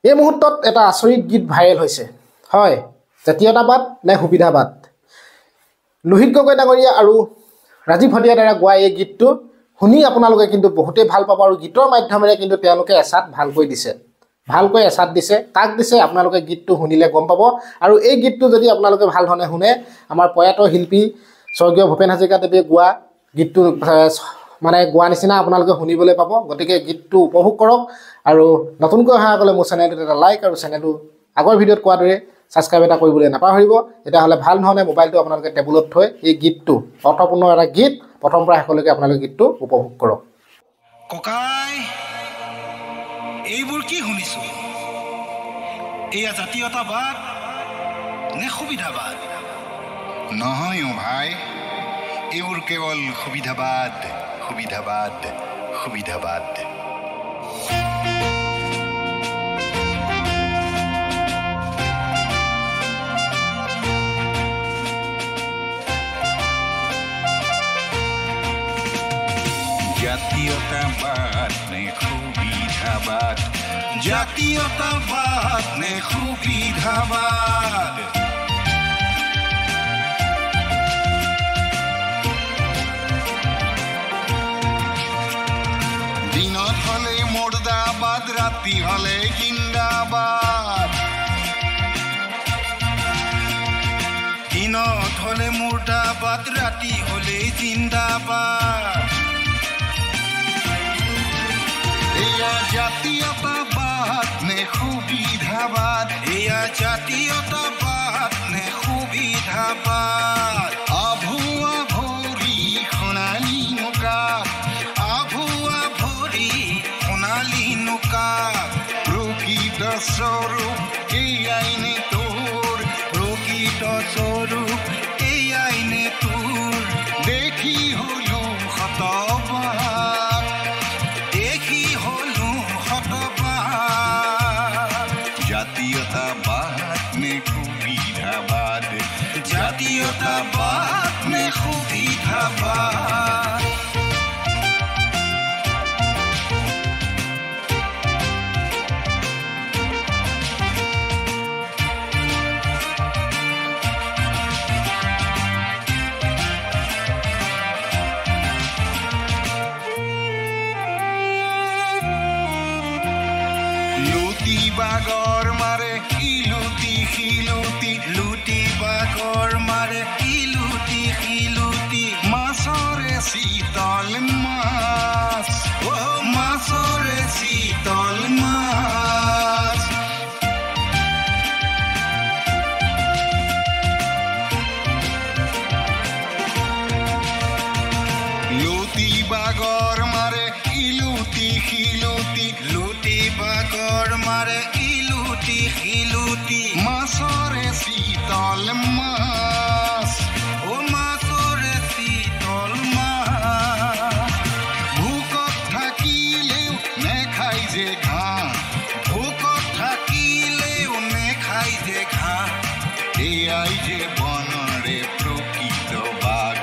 এই মুহূৰ্তত এটা আচৰিত গীত ভাইৰেল হৈছে হয় জাতীয়তাবাদ নে সুবিধাবাদ লোহিত গগৈ ডাঙৰীয়া আৰু ৰাজীৱ হদিয়াৰ দ্বাৰা গোৱা এই গীতটো শুনি আপোনালোকে কিন্তু বহুতেই ভাল পাব আৰু গীতৰ মাধ্যমেৰে কিন্তু তেওঁলোকে এছাত ভালকৈ এছাত দিছে তাক দিছে আপোনালোকে গীতটো শুনিলে গম পাব আৰু এই গীতটো যদি আপোনালোকে ভাল ধৰণে শুনে আমাৰ প্ৰয়াত শিল্পী স্বৰ্গীয় ভূপেন হাজৰিকাদেৱে গোৱা গীতটো মানে গোৱা নিচিনা আপোনালোকে শুনিবলৈ পাব গতিকে গীতটো উপভোগ কৰক আৰু নতুনকৈ অহাসকলে মোৰ চেনেলটোত এটা লাইক আৰু চেনেলটো আগৰ ভিডিঅ'ত কোৱাৰ দৰে সাবস্ক্ৰাইব এটা কৰিবলৈ নাপাহৰিব এটা হলে ভাল ধৰণে মোবাইলটো আপোনালোকে টেবুলত থৈ এই গীতটো অৰ্থপূৰ্ণ এটা গীত প্ৰথম পৰা শেষলৈকে আপোনালোকে গীতটো উপভোগ কৰক ককাই এইবোৰ কি শুনিছো এয়া জাতীয়তাবাদ নে সুবিধাবাদ নহয় ভাই এইবোৰ কেৱল সুবিধাবাদ জাতীয়তাবাদ নে সুবিধাবাদ দিনত হলে মুৰ্দাবাদ ৰাতি হলে জিন্দাবাদ দিনত হলে মুৰ্দাবাদ ৰাতি হলে জিন্দাবাদ এয়া জাতীয়তাবাদ নে সুবিধাবাদ এয়া জাতীয়তাবাদ নে সুবিধাবাদ আভুৱা ভৰি সোণালী নৌকা প্ৰকৃত স্বৰূপ এয়াই নে তোৰ প্ৰকৃত স্বৰূপ এয়াই নে তোৰ দেখি হলো শতবাদ জাতীয়তাবাদ নে সুবিধাবাদ জাতীয়তাবাদ নে সুবিধাবাদ বাগৰ মাৰে ইলুটি লুটি বাগৰ মাৰে ইলুটি মাছৰে শীতল মাছ মাছৰে শীতল মাছ লুটি বাগৰ মাৰে ইলুটি লুটি বাগৰ মাৰে ইলুটি মাছৰে শীতল মাছ মাছৰে শীতল মাছ ভোকত থাকিলেও নেখাই যে ঘাঁহ এয়াই যে বনৰে প্ৰকৃত বাঘ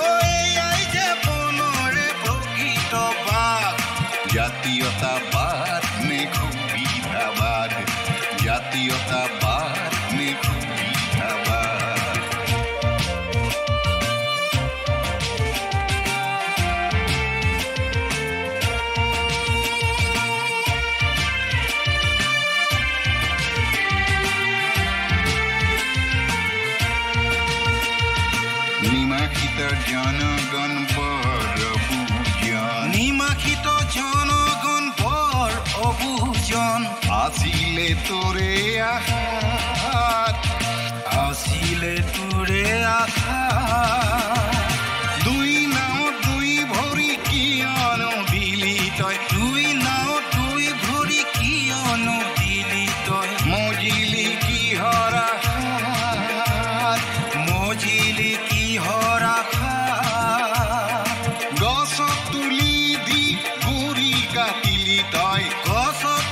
এয়াই যে বনৰে প্ৰকৃত বাঘ জাতীয়তাবাদ নে সুবিধাবাদ জাতীয়তাবাদ নে সুবিধাবাদ নিমাখিত জনগণ বৰ অবুজন আছিলে তোৰে আশাত দুই নাৱত দুই ভৰি কিয়নো দিলি তই মজিলি কিহৰ আশাত গছত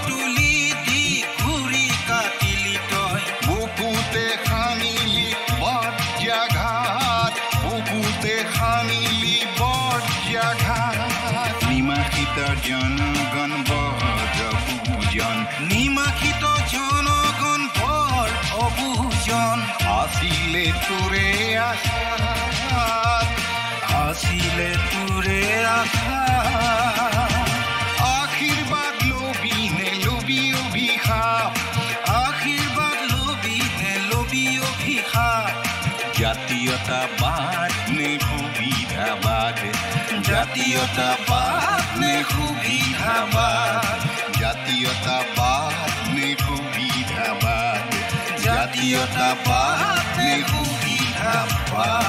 তুলি দি গুৰি কাটিলি তই বুকুতে খানিলি বজ্ৰাঘাত বুকু দিলে তোৰে আশা আশীৰ্বাদ লবি নে লবি অভিশাপ আশীৰ্বাদ লবি নে লবি অভিশাপ জাতীয়তাবাদ নে সুবিধাবাদ জাতীয়তাবাদ নে সুবিধাবাদ জাতীয়তাবাদ নে সুবিধাবাদ জাতীয়তাবাদ নে সুবিধাবাদ